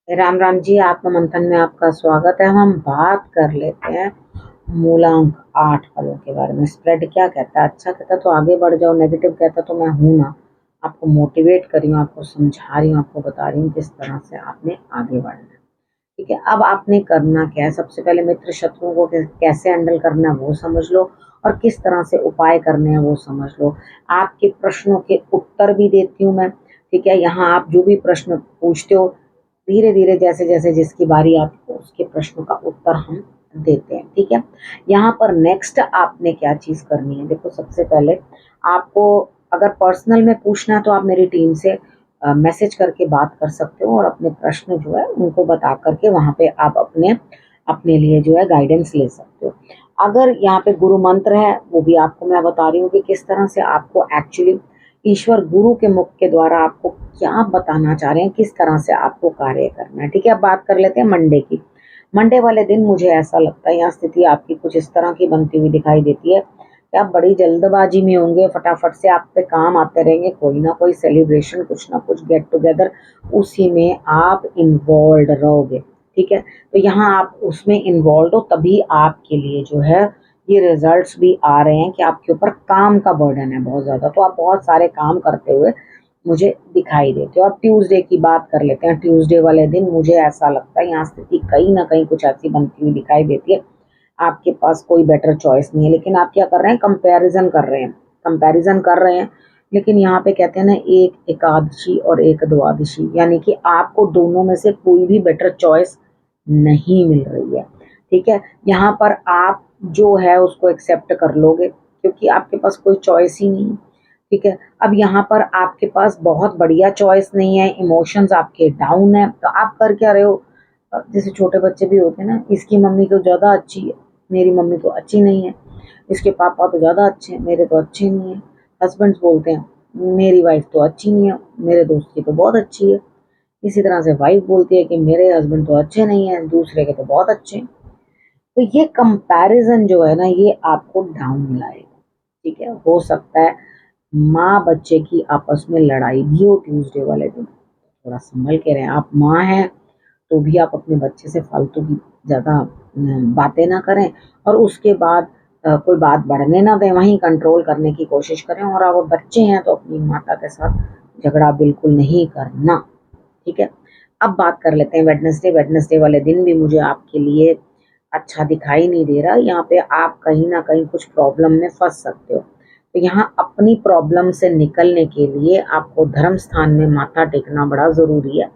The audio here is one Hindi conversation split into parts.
राम राम जी, आत्ममंथन में आपका स्वागत है। हम बात कर लेते हैं मूलांक 8 फलों के बारे में। स्प्रेड क्या कहता है? अच्छा कहता है तो आगे बढ़ जाओ, नेगेटिव कहता है तो मैं हूं ना। आपको मोटिवेट कर रही हूँ, आपको समझा रही हूँ, आपको बता रही हूँ किस तरह से आपने आगे बढ़ना है। ठीक है, अब आपने करना क्या है? सबसे पहले मित्र शत्रुओं को कैसे हैंडल करना है वो समझ लो, और किस तरह से उपाय करने हैं वो समझ लो। आपके प्रश्नों के उत्तर भी देती हूँ मैं। ठीक है, यहाँ आप जो भी प्रश्न पूछते हो, धीरे धीरे जैसे जैसे जिसकी बारी आती है उसके प्रश्नों का उत्तर हम देते हैं। ठीक है, यहाँ पर नेक्स्ट आपने क्या चीज करनी है? देखो, सबसे पहले आपको अगर पर्सनल में पूछना है तो आप मेरी टीम से मैसेज करके बात कर सकते हो, और अपने प्रश्न जो है उनको बता करके वहां पे आप अपने अपने लिए जो है गाइडेंस ले सकते हो। अगर यहाँ पे गुरु मंत्र है वो भी आपको मैं बता रही हूँ कि किस तरह से आपको एक्चुअली ईश्वर गुरु के मुख के द्वारा आपको क्या बताना चाह रहे हैं, किस तरह से आपको कार्य करना है। ठीक है, अब बात कर लेते हैं मंडे की। मंडे वाले दिन मुझे ऐसा लगता है यहाँ स्थिति आपकी कुछ इस तरह की बनती हुई दिखाई देती है कि आप बड़ी जल्दबाजी में होंगे, फटाफट से आप पे काम आते रहेंगे, कोई ना कोई सेलिब्रेशन, कुछ ना कुछ गेट टुगेदर, उसी में आप इन्वॉल्व रहोगे। ठीक है, तो यहाँ आप उसमें इन्वॉल्व हो तभी आपके लिए जो है ये रिजल्ट्स भी आ रहे हैं कि आपके ऊपर काम का बर्डन है बहुत ज्यादा, तो आप बहुत सारे काम करते हुए मुझे दिखाई देते हो। अब ट्यूसडे की बात कर लेते हैं। ट्यूसडे वाले दिन मुझे ऐसा लगता है यहाँ स्थिति कहीं ना कहीं कुछ ऐसी बनती हुई दिखाई देती है, आपके पास कोई बेटर चॉइस नहीं है, लेकिन आप क्या कर रहे हैं? कंपैरिजन कर रहे हैं। कंपैरिजन कर रहे हैं, लेकिन यहाँ पे कहते हैं ना, एक एकादशी और एक द्वादशी, यानी कि आपको दोनों में से कोई भी बेटर चॉइस नहीं मिल रही है। ठीक है, यहाँ पर आप जो है उसको एक्सेप्ट कर लोगे क्योंकि आपके पास कोई चॉइस ही नहीं है। ठीक है, अब यहाँ पर आपके पास बहुत बढ़िया चॉइस नहीं है, इमोशंस आपके डाउन है, तो आप कर क्या रहे हो? जैसे छोटे बच्चे भी होते हैं ना, इसकी मम्मी तो ज़्यादा अच्छी है, मेरी मम्मी तो अच्छी नहीं है, इसके पापा तो ज़्यादा अच्छे हैं, मेरे तो अच्छे नहीं है। हस्बैंड्स बोलते हैं मेरी वाइफ तो अच्छी नहीं है, मेरे दोस्त की तो बहुत अच्छी है। इसी तरह से वाइफ बोलती है कि मेरे हस्बैंड तो अच्छे नहीं है, दूसरे के तो बहुत अच्छे हैं। तो ये कंपैरिजन जो है ना, ये आपको डाउन लाएगा। ठीक है, हो सकता है माँ बच्चे की आपस में लड़ाई भी हो ट्यूसडे वाले दिन, थोड़ा संभल के रहें। आप माँ हैं तो भी आप अपने बच्चे से फालतू की ज़्यादा बातें ना करें, और उसके बाद कोई बात बढ़ने ना दें, वहीं कंट्रोल करने की कोशिश करें। और अब बच्चे हैं तो अपनी माता के साथ झगड़ा बिल्कुल नहीं करना। ठीक है, अब बात कर लेते हैं वेडनेसडे। वेडनेसडे वाले दिन भी मुझे आपके लिए अच्छा दिखाई नहीं दे रहा। यहाँ पे आप कहीं ना कहीं कुछ प्रॉब्लम में फंस सकते हो, तो यहाँ अपनी प्रॉब्लम से निकलने के लिए आपको धर्म स्थान में माथा टेकना बड़ा ज़रूरी है।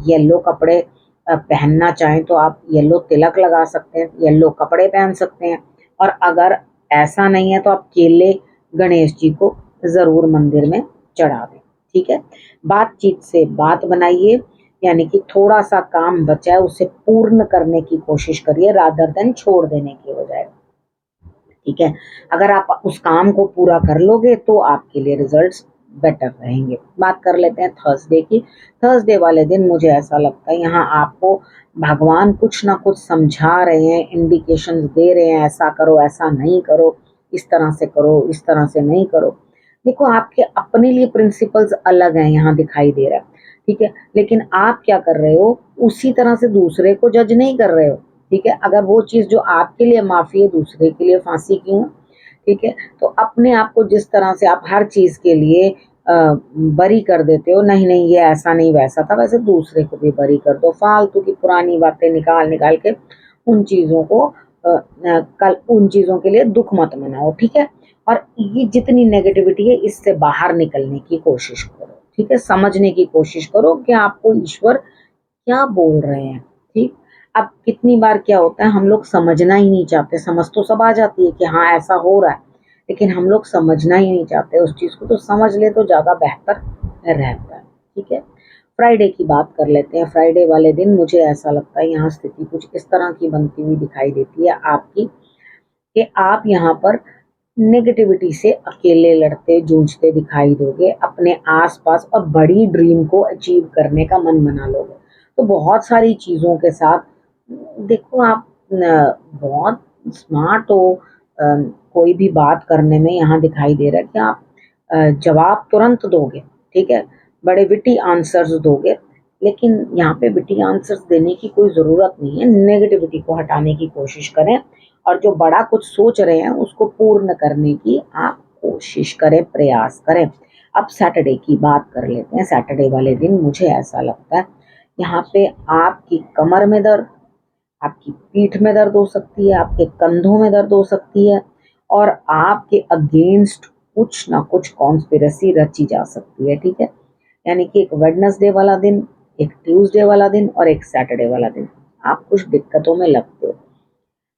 येलो कपड़े पहनना चाहें तो आप येलो तिलक लगा सकते हैं, येलो कपड़े पहन सकते हैं, और अगर ऐसा नहीं है तो आप केले गणेश जी को ज़रूर मंदिर में चढ़ा दें। ठीक है, बातचीत से बात बनाइए, यानी कि थोड़ा सा काम बचा है उसे पूर्ण करने की कोशिश करिए रादर देन छोड़ देने की बजाय। ठीक है, अगर आप उस काम को पूरा कर लोगे तो आपके लिए रिजल्ट्स बेटर रहेंगे। बात कर लेते हैं थर्सडे की। थर्सडे वाले दिन मुझे ऐसा लगता है यहाँ आपको भगवान कुछ ना कुछ समझा रहे हैं, इंडिकेशंस दे रहे हैं, ऐसा करो, ऐसा नहीं करो, इस तरह से करो, इस तरह से नहीं करो। देखो, आपके अपने लिए प्रिंसिपल्स अलग हैं यहाँ दिखाई दे रहा है। ठीक है, लेकिन आप क्या कर रहे हो? उसी तरह से दूसरे को जज नहीं कर रहे हो। ठीक है, अगर वो चीज़ जो आपके लिए माफ़ी है दूसरे के लिए फांसी क्यों? ठीक है, तो अपने आप को जिस तरह से आप हर चीज़ के लिए बरी कर देते हो, नहीं नहीं ये ऐसा नहीं वैसा था, वैसे दूसरे को भी बरी कर दो। फालतू की पुरानी बातें निकाल निकाल के उन चीज़ों को कल उन चीज़ों के लिए दुख मत मनाओ। ठीक है, और ये जितनी नेगेटिविटी है इससे बाहर निकलने की कोशिश करो। ठीक है, समझने की कोशिश करो कि आपको ईश्वर क्या बोल रहे हैं। ठीक, अब कितनी बार क्या होता है, हम लोग समझना ही नहीं चाहते। समझ तो सब आ जाती है कि हाँ ऐसा हो रहा है, लेकिन हम लोग समझना ही नहीं चाहते उस चीज़ को, तो समझ ले तो ज़्यादा बेहतर रहता है। ठीक है, फ्राइडे की बात कर लेते हैं। फ्राइडे वाले दिन मुझे ऐसा लगता है यहाँ स्थिति कुछ इस तरह की बनती हुई दिखाई देती है आपकी, कि आप यहाँ पर नेगेटिविटी से अकेले लड़ते जूझते दिखाई दोगे अपने आसपास, और बड़ी ड्रीम को अचीव करने का मन बना लोगे। तो बहुत सारी चीज़ों के साथ देखो, आप बहुत स्मार्ट हो, कोई भी बात करने में यहाँ दिखाई दे रहा है कि आप जवाब तुरंत दोगे। ठीक है, बड़े विटी आंसर्स दोगे, लेकिन यहाँ पे बेटी आंसर्स देने की कोई ज़रूरत नहीं है, नेगेटिविटी को हटाने की कोशिश करें और जो बड़ा कुछ सोच रहे हैं उसको पूर्ण करने की आप कोशिश करें, प्रयास करें। अब सैटरडे की बात कर लेते हैं। सैटरडे वाले दिन मुझे ऐसा लगता है यहाँ पे आपकी कमर में दर्द, आपकी पीठ में दर्द हो सकती है, आपके कंधों में दर्द हो सकती है और आपके अगेंस्ट कुछ ना कुछ कॉन्स्पिरेसी रची जा सकती है, ठीक है। यानी कि एक वेडनेसडे वाला दिन, एक ट्यूसडे वाला दिन और एक सैटरडे वाला दिन आप कुछ दिक्कतों में लगते हो,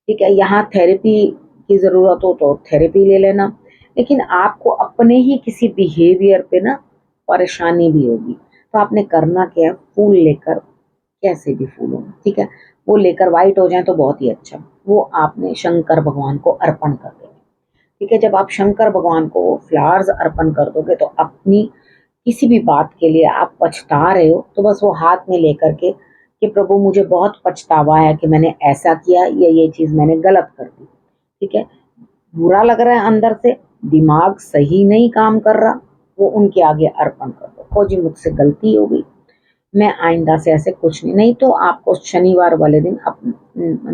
ठीक है। यहाँ थेरेपी की ज़रूरत हो तो थेरेपी ले लेना, लेकिन आपको अपने ही किसी बिहेवियर पे ना परेशानी भी होगी, तो आपने करना क्या है, फूल लेकर, कैसे भी फूल हो, ठीक है, वो लेकर वाइट हो जाए तो बहुत ही अच्छा, वो आपने शंकर भगवान को अर्पण कर देना, ठीक है। जब आप शंकर भगवान को फ्लावर्स अर्पण कर दोगे तो अपनी किसी भी बात के लिए आप पछता रहे हो तो बस वो हाथ में लेकर के कि प्रभु मुझे बहुत पछतावा है कि मैंने ऐसा किया या ये चीज़ मैंने गलत कर दी, ठीक है। बुरा लग रहा है अंदर से, दिमाग सही नहीं काम कर रहा, वो उनके आगे अर्पण कर दो, को जी मुझसे गलती हो गई, मैं आइंदा से ऐसे कुछ नहीं तो आपको शनिवार वाले दिन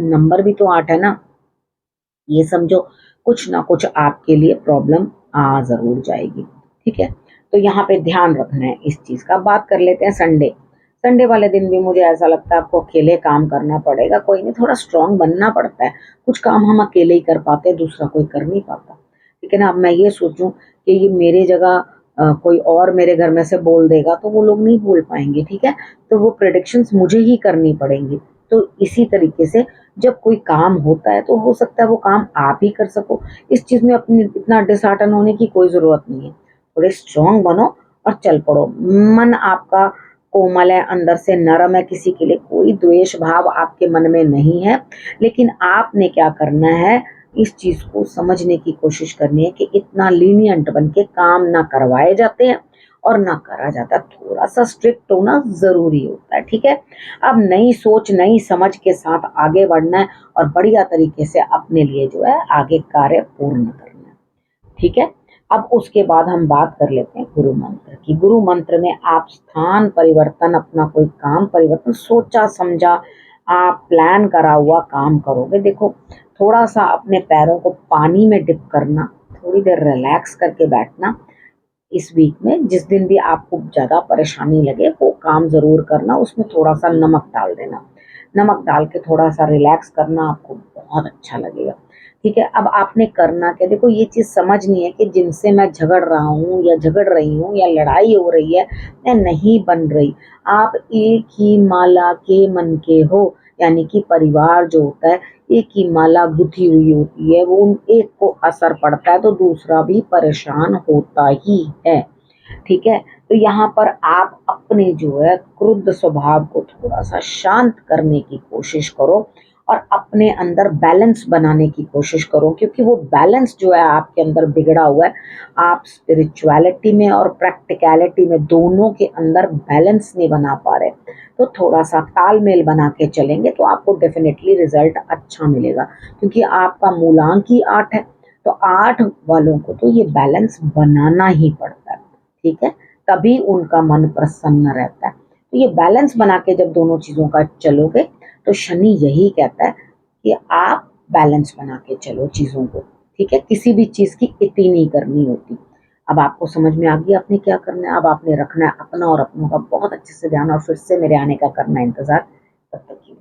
नंबर भी तो 8 है ना, ये समझो कुछ ना कुछ आपके लिए प्रॉब्लम आ ज़रूर जाएगी, ठीक है। तो यहाँ पे ध्यान रखना है इस चीज़ का। बात कर लेते हैं संडे। संडे वाले दिन भी मुझे ऐसा लगता है आपको अकेले काम करना पड़ेगा, कोई नहीं, थोड़ा स्ट्रांग बनना पड़ता है, कुछ काम हम अकेले ही कर पाते हैं, दूसरा कोई कर नहीं पाता, ठीक है ना। अब मैं ये सोचूं कि ये मेरे जगह कोई और मेरे घर में से बोल देगा तो वो लोग नहीं बोल पाएंगे, ठीक है। तो वो प्रेडिक्शंस मुझे ही करनी पड़ेंगी। तो इसी तरीके से जब कोई काम होता है तो हो सकता है वो काम आप ही कर सको, इस चीज़ में अपनी इतना डिसहार्टन होने की कोई ज़रूरत नहीं है, थोड़े स्ट्रांग बनो और चल पड़ो। मन आपका कोमल है, अंदर से नरम है, किसी के लिए कोई द्वेष भाव आपके मन में नहीं है, लेकिन आपने क्या करना है, इस चीज़ को समझने की कोशिश करनी है कि इतना लीनियंट बन के काम ना करवाए जाते हैं और ना करा जाता, थोड़ा सा स्ट्रिक्ट होना ज़रूरी होता है, ठीक है। अब नई सोच नई समझ के साथ आगे बढ़ना है और बढ़िया तरीके से अपने लिए जो है आगे कार्य पूर्ण करना है, ठीक है। अब उसके बाद हम बात कर लेते हैं गुरु मंत्र की। गुरु मंत्र में आप स्थान परिवर्तन, अपना कोई काम परिवर्तन, सोचा समझा आप प्लान करा हुआ काम करोगे। देखो थोड़ा सा अपने पैरों को पानी में डिप करना, थोड़ी देर रिलैक्स करके बैठना, इस वीक में जिस दिन भी आपको ज़्यादा परेशानी लगे वो काम ज़रूर करना, उसमें थोड़ा सा नमक डाल देना, नमक डाल के थोड़ा सा रिलैक्स करना, आपको बहुत अच्छा लगेगा, ठीक है। अब आपने करना क्या, देखो ये चीज़ समझनी है कि जिनसे मैं झगड़ रहा हूँ या झगड़ रही हूँ या लड़ाई हो रही है या नहीं बन रही, आप एक ही माला के मन के हो, यानी कि परिवार जो होता है एक ही माला गुथी हुई होती है, वो उन एक को असर पड़ता है तो दूसरा भी परेशान होता ही है, ठीक है। तो यहाँ पर आप अपने जो है क्रुद्ध स्वभाव को थोड़ा सा शांत करने की कोशिश करो और अपने अंदर बैलेंस बनाने की कोशिश करो, क्योंकि वो बैलेंस जो है आपके अंदर बिगड़ा हुआ है, आप स्पिरिचुअलिटी में और प्रैक्टिकलिटी में दोनों के अंदर बैलेंस नहीं बना पा रहे, तो थोड़ा सा तालमेल बना के चलेंगे तो आपको डेफिनेटली रिजल्ट अच्छा मिलेगा, क्योंकि आपका मूलांक ही 8 है, तो 8 वालों को तो ये बैलेंस बनाना ही पड़ता है, ठीक है, तभी उनका मन प्रसन्न रहता है। तो ये बैलेंस बना के जब दोनों चीज़ों का चलोगे तो शनि यही कहता है कि आप बैलेंस बना के चलो चीज़ों को, ठीक है, किसी भी चीज़ की इति नहीं करनी होती। अब आपको समझ में आ गया आपने क्या करना है, अब आपने रखना है अपना और अपनों का बहुत अच्छे से ध्यान और फिर से मेरे आने का करना इंतज़ार, तब तक की